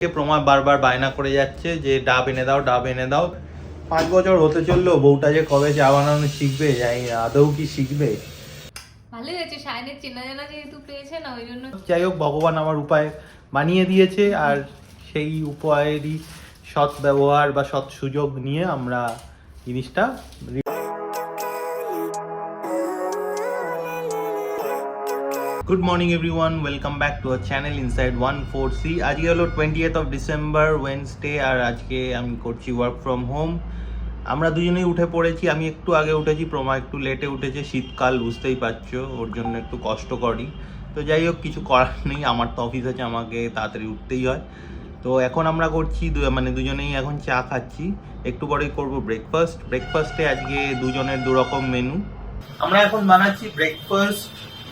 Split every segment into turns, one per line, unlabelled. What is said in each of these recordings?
প্রমা বারবার বায়না করে যাচ্ছে যে ডাব এনে দাও, ডাব এনে দাও। 5 বছর হতে চললো, বউটা যে কবে চা বানানো শিখবে জানি না, আদৌ কি শিখবে।
ভালোই হয়েছে, সায়নের চেনা জানা যেহেতু পেয়েছে না, ওই জন্য।
যাই হোক, ভগবান আমার উপায় বানিয়ে দিয়েছে, আর সেই উপায়েরই সৎ ব্যবহার বা সৎ সুযোগ নিয়ে আমরা জিনিসটা। Good morning everyone, welcome back to our channel inside 14C। আজকে হলো 20th অফ ডিসেম্বর, ওয়েডনেসডে, আর আজকে আমি করছি ওয়ার্ক ফ্রম হোম। আমরা দুজনেই উঠে পড়েছি, আমি একটু আগে উঠেছি, প্রমা একটু লেটে উঠেছে। শীতকাল বুঝতেই পারছো, ওর জন্য একটু কষ্ট করি। তো যাই হোক, কিছু করার নেই, আমার তো অফিস আছে, আমাকে তাড়াতাড়ি উঠতেই হয়। তো এখন আমরা করছি দুজনেই এখন চা খাচ্ছি, একটু পরেই করবো ব্রেকফাস্টে আজকে দুজনের দুরকম মেনু। আমরা এখন বানাচ্ছি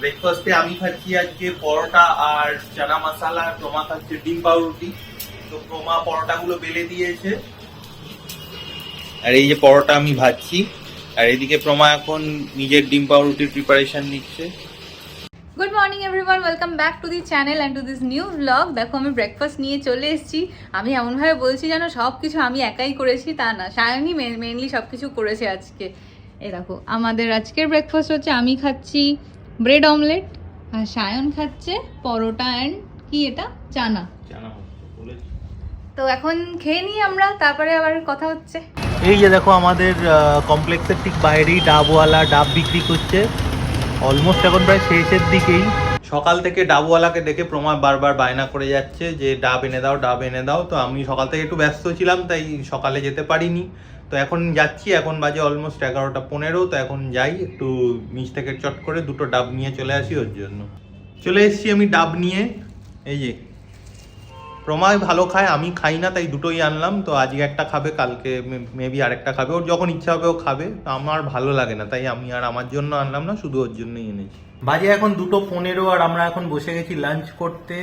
ব্রেকফাস্টে আমি খাচ্ছি আজকে পরোটা আর চানা মশলা, আর প্রমা খাচ্ছে ডিম পাউরুটি। তো প্রমা পরোটাগুলো বেলে দিয়েছে, আর এই যে পরোটা আমি ভাজছি, আর এদিকে প্রমা এখন নিজের ডিম পাউরুটির প্রিপারেশন নিচ্ছে।
Good morning everyone, welcome back to the channel and to this new blog. দেখো আমি ব্রেকফাস্ট নিয়ে চলে এসেছি। আমি এমনভাবে বলছি যেন সব কিছু আমি একাই করেছি, তা না, সায়নই মেনলি সব কিছু করেছে আজকে। এই দেখো, আমাদের আজকের ব্রেকফাস্ট হচ্ছে, আমি খাচ্ছি ব্রেড অমলেট, আর সায়ন খাচ্ছে পরোটা অ্যান্ড কি এটা চানা। তো এখন খেয়ে নিই আমরা, তারপরে আবার কথা হচ্ছে।
এই যে দেখো, আমাদের কমপ্লেক্সের ঠিক বাইরেই ডাবওয়ালা ডাব বিক্রি করছে। অলমোস্ট এখন প্রায় শেষের দিকেই। সকাল থেকে ডাবওয়ালাকে দেখে প্রমা বারবার বায়না করে যাচ্ছে যে ডাব এনে দাও, ডাব এনে দাও। তো আমি সকাল থেকে একটু ব্যস্ত ছিলাম, তাই সকালে যেতে পারিনি। তো এখন যাচ্ছি, এখন বাজে অলমোস্ট 11:15। তো এখন যাই, একটু নিচ থেকে চট করে দুটো ডাব নিয়ে চলে আসি ওর জন্য। চলে এসেছি আমি ডাব নিয়ে। এই যে প্রমা ভালো খায়, আমি খাই না, তাই দুটোই আনলাম। তো আজকে একটা খাবে, কালকে মেবি আরেকটা খাবে, ওর যখন ইচ্ছা হবে ও খাবে। তো আমার ভালো লাগে না, তাই আমি আর আমার জন্য আনলাম না, শুধু ওর জন্যই এনেছি। বাজে এখন 2:15, আর আমরা এখন বসে গেছি লাঞ্চ করতে।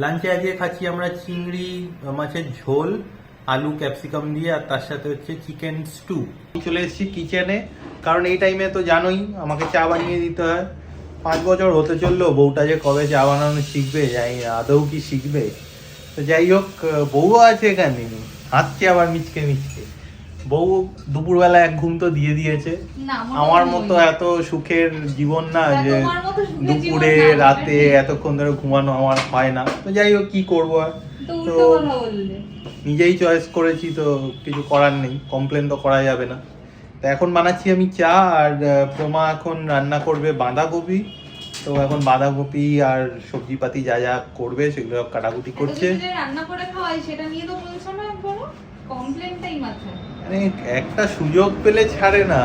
লাঞ্চে আজকে খাচ্ছি আমরা চিংড়ি মাছের ঝোল, আলু ক্যাপসিকাম দিয়ে, আর তার সাথে হচ্ছে চিকেন স্টু। চলে এসেছি কিচেনে, কারণ এই টাইমে তো জানোই আমাকে চা বানিয়ে দিতে হয়। 5 বছর হতে চললো, বউটা যে কবে চা বানানো শিখবে জানি না, আদৌ কি শিখবে। তো যাই হোক, বউ আছে এখানে, হাঁটছে আবার মিচকে মিচকে। বউ দুপুরবেলা এক ঘুম তো দিয়ে দিয়েছে। আমার মতো এত সুখের জীবন না যে দুপুরে রাতে এতক্ষণ ধরে ঘুমানো আমার হয় না। তো যাই হোক, কি করবো আর, তো নিজেই চয়েস করেছি, তো কিছু করার নেই, কমপ্লেন তো করা যাবে না। তো এখন বানাচ্ছি আমি চা, আর প্রমা এখন রান্না করবে বাঁধাকপি। তো এখন বাঁধাকপি আর সবজিপাতি যা যা করবে সেগুলো কাটাকুটি করছে।
রান্না করে খাওয়াই, সেটা নিয়ে তো বলছো না, একবারও কমপ্লেনটাই মাথায়।
মানে একটা সুযোগ পেলে ছাড়ে না,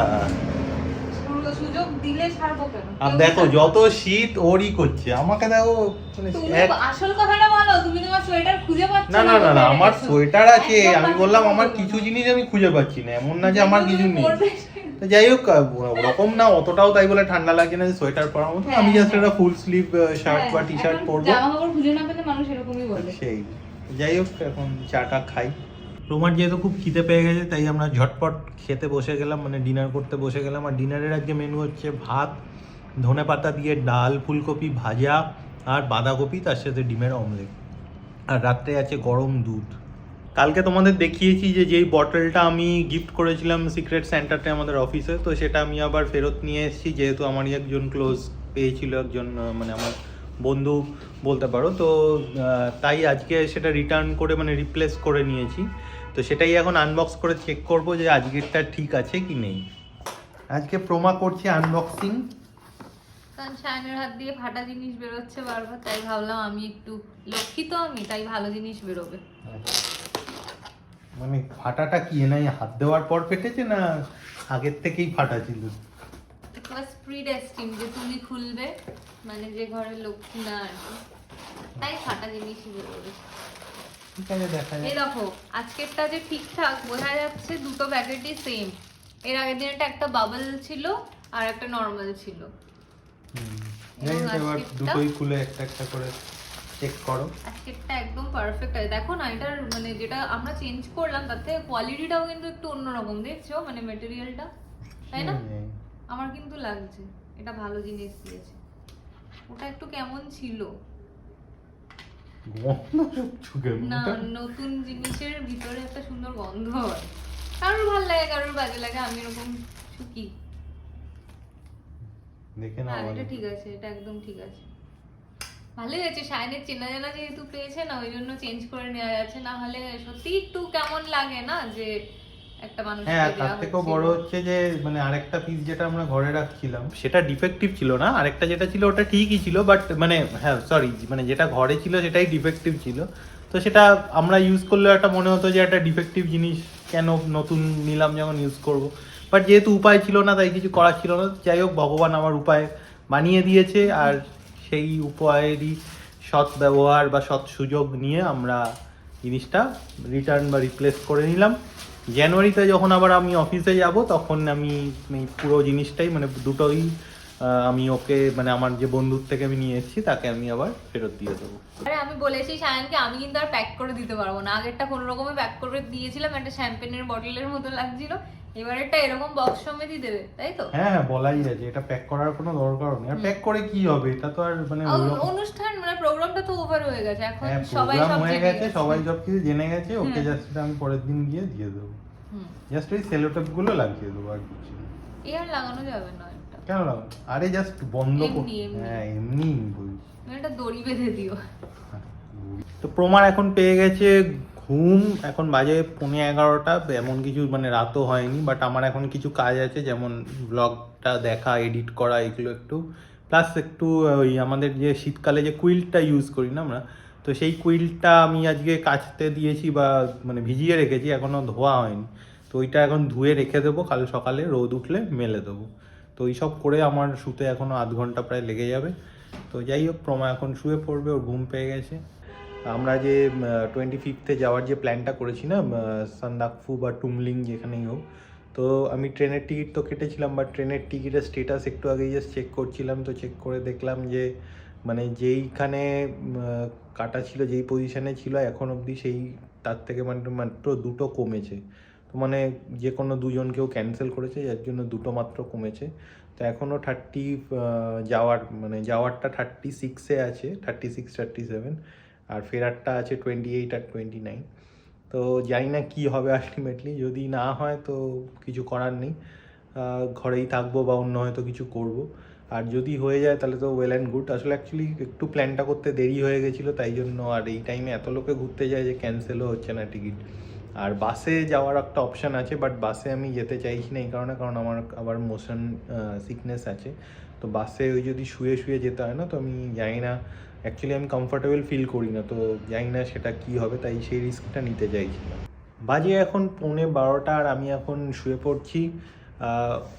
সুযোগ দিলে ছাড়বো কেন?
আর দেখো যত শীত ওরই করছে, আমাকে দেখো মানে
আসল কথাটা বলো, তুমি তোমার সোয়েটার খুঁজে পাচ্ছ
না? না না না, আমার সোয়েটার আছে, আমি বললাম আমার কিছু জিনিস আমি খুঁজে পাচ্ছি না, এমন না যে আমার কিছু নেই। তো যাই হোক, ওরকম না অতটাও, তাই বলে ঠান্ডা লাগছে না যে সোয়েটার পরার মতো। আমি জাস্ট একটা ফুল স্লিভ শার্ট বা টি শার্ট পরবো,
জামা কাপড় খুঁজে না পেলে মানুষ এরকমই বলে।
সেই। যাই হোক, এখন চাটা খাই। রোমার যেহেতু খুব খিদে পেয়ে গেছে, তাই আমরা ঝটপট খেতে বসে গেলাম, মানে ডিনার করতে বসে গেলাম। আর ডিনারের আজকে মেনু হচ্ছে ভাত, ধনেপাতা দিয়ে ডাল, ফুলকপি ভাজা, আর বাঁধাকপি, তার সাথে ডিমের অমলেট, আর রাত্রে আছে গরম দুধ। কালকে তোমাদের দেখিয়েছি যে যেই বটলটা আমি গিফট করেছিলাম সিক্রেট সেন্টারতে আমাদের অফিসে, তো সেটা আমি আবার ফেরত নিয়ে এসেছি, যেহেতু আমারই একজন ক্লোজ পেয়েছিল, একজন মানে আমার বন্ধু বলতে পারো। তো তাই আজকে সেটা রিটার্ন করে, মানে রিপ্লেস করে নিয়েছি। তো সেটাই এখন আনবক্স করে চেক করব যে আজকেরটা ঠিক আছে কি নেই। আজকে প্রমা করছি আনবক্সিং,
কারণ সায়নের হাত দিয়ে ফাটা জিনিস বেরোচ্ছে বারবার, তাই ভাবলাম আমি একটু লক্ষ্মী, তো আমি তাই ভালো জিনিস বেরোবে।
মানে ফাটাটা কি নাই হাত দেওয়ার পর ফেটেছে, না আগের থেকেই ফাটা ছিল?
প্রিডেস্টিন যে তুমি খুলবে, মানে যে ঘরের লক্ষ্মী না আর কি, তাই ফাটা জিনিসই বেরোবে।
ঠিক আছে, দেখা যাক।
এই দেখো, আজকেরটা যে ঠিকঠাক বোঝা যাচ্ছে, দুটো প্যাকেটই সেম। এর আগের দিনটা একটা বাবল ছিল আর একটা নরমাল ছিল।
এবার দুটোই খুলে একটা একটা করে চেক করো।
আজকেরটা একদম পারফেক্ট আছে, দেখো না, এটার মানে যেটা আমরা চেঞ্জ করলাম তার থেকে কোয়ালিটিটাও কিন্তু একটু অন্যরকম, দেখছো মানে মেটেরিয়ালটা, তাই না? আমার কিন্তু লাগছে এটা ভালো জিনিস দিয়েছে, ওটা একটু কেমন ছিল।
গন্ধ চোখের
না, নতুন জিনিসের ভিতরে একটা সুন্দর গন্ধ হয়। কারোর ভালো লাগে, কারোর বাজে লাগে, আমি এরকম সুখী।
দেখে না,
এটা ঠিক আছে, এটা একদম ঠিক আছে, ভালোই হয়েছে। শাইনের চেনা জানা যেহেতু পেয়েছে না, ওই জন্য চেঞ্জ করে নেওয়া যাচ্ছে, না হলে সত্যি একটু কেমন লাগে না যে একটা মানুষ।
হ্যাঁ, তার থেকেও বড় হচ্ছে যে মানে আরেকটা পিস যেটা আমরা ঘরে রাখছিলাম সেটা ডিফেক্টিভ ছিল না, আরেকটা যেটা ছিল ওটা ঠিকই ছিল, বাট মানে হ্যাঁ সরি, মানে যেটা ঘরে ছিল সেটাই ডিফেক্টিভ ছিল। তো সেটা আমরা ইউজ করলেও একটা মনে হতো যে একটা ডিফেক্টিভ জিনিস কেন নতুন নিলাম যখন ইউজ করব, বাট যেহেতু উপায় ছিল না তাই কিছু করার ছিল না। যাই হোক, ভগবান আমার উপায় বানিয়ে দিয়েছে, আর সেই উপায়েরই সৎ ব্যবহার বা সৎ সুযোগ নিয়ে আমরা জিনিসটা রিটার্ন বা রিপ্লেস করে নিলাম। জানুয়ারিতে যখন আবার আমি অফিসে যাব তখন আমি এই পুরো জিনিসটাই মানে দুটোই আমি ওকে মানে আমার যে বন্ধুর থেকে আমি নিয়ে এসেছি তাকে আমি আবার ফেরত দিয়ে দেবো।
আরে আমি বলেছি সায়ানকে আমি কিন্তু আর প্যাক করে দিতে পারবো না। আগেরটা কোনো রকমে প্যাক করে দিয়েছিলাম, একটা শ্যাম্পেনের বটলের মতো লাগছিল, এবার একটা এরকম বক্স সমেতই দেবে, তাই তো?
হ্যাঁ, বলাই আছে এটা প্যাক করার কোনো দরকার নেই। আর প্যাক করে কি হবে, এটা তো আর মানে
অনুষ্ঠান মানে প্রোগ্রামটা তো ওভার হয়ে গেছে, এখন
হ্যাঁ
সবাই
প্রোগ্রাম
সব
হয়ে
জেনে
গেছে, সবাই সব কিছু জেনে গেছে। ওকে জাস্ট আমি পরের দিন গিয়ে দিয়ে দেবো, জাস্ট ওই সেলোটেপ গুলো লাগিয়ে দেবো, আর কিছু না।
এ আর লাগানো যাবে না এটা।
কেন লাগাবো? আরে জাস্ট বন্ধ কর।
এমনি, এমনি।
হ্যাঁ এমনি বলছি।
একটা দড়ি বেঁধে দিও।
তো প্রমাণ এখন পেয়ে গেছে ঘুম, এখন বাজে 11:30, এমন কিছু মানে রাতও হয়নি, বাট আমার এখন কিছু কাজ আছে, যেমন ব্লগটা দেখা, এডিট করা, এগুলো একটু, প্লাস একটু ওই আমাদের যে শীতকালে যে কুইলটা ইউজ করি না আমরা, তো সেই কুইলটা আমি আজকে কাচতে দিয়েছি বা মানে ভিজিয়ে রেখেছি, এখনও ধোয়া হয়নি। তো ওইটা এখন ধুয়ে রেখে দেবো, কাল সকালে রোদ উঠলে মেলে দেবো। তো এইসব করে আমার শুতে এখনও আধ ঘন্টা প্রায় লেগে যাবে। তো যাই হোক, প্রমা এখন শুয়ে পড়বে, ওর ঘুম পেয়ে গেছে। আমরা যে 25th যাওয়ার যে প্ল্যানটা করেছি না, সান্দাকফু বা টুমলিং যেখানেই হোক, তো আমি ট্রেনের টিকিট তো কেটেছিলাম, বাট ট্রেনের টিকিটের স্টেটাস একটু আগেই জাস্ট চেক করছিলাম। তো চেক করে দেখলাম যে মানে যেইখানে কাটা ছিল, যেই পজিশানে ছিল এখন অবধি, সেই তার থেকে মাত্র 2টো কমেছে। তো মানে যে কোনো দুজনকেও ক্যান্সেল করেছে, যার জন্য 2টো মাত্র কমেছে। তো এখনও 30 যাওয়ারটা 36-এ আছে, 36, 37, আর ফেরারটা আছে 28 আর 29। তো জানি না কী হবে আলটিমেটলি, যদি না হয় তো কিছু করার নেই, ঘরেই থাকবো বা অন্য হয়তো কিছু করব। আর যদি হয়ে যায় তাহলে তো ওয়েল অ্যান্ড গুড। আসলে অ্যাকচুয়ালি একটু প্ল্যানটা করতে দেরি হয়ে গেছিলো, তাই জন্য। আর এই টাইমে এত লোকে ঘুরতে যায় যে ক্যান্সেলও হচ্ছে না টিকিট। আর বাসে যাওয়ার একটা অপশান আছে, বাট বাসে আমি যেতে চাইছি না এই কারণে, কারণ আমার আবার মোশন সিকনেস আছে। তো বাসে ওই যদি শুয়ে শুয়ে যেতে হয় না, তো আমি জানি না, অ্যাকচুয়ালি আমি কমফোর্টেবল ফিল করি না, তো জানি না সেটা কী হবে, তাই সেই রিস্কটা নিতে চাইছি না। বাজে এখন 11:15 আর আমি এখন শুয়ে পড়ছি।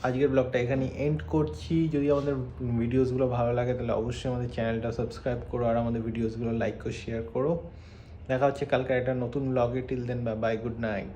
আজকের ব্লগটা এখানে এন্ড করছি। যদি আমাদের ভিডিওসগুলো ভালো লাগে তাহলে অবশ্যই আমাদের চ্যানেলটা সাবস্ক্রাইব করো, আর আমাদের ভিডিওসগুলো লাইক ও শেয়ার করো। দেখা হচ্ছে কালকে একটা নতুন ব্লগে। Till then, bye bye, good night.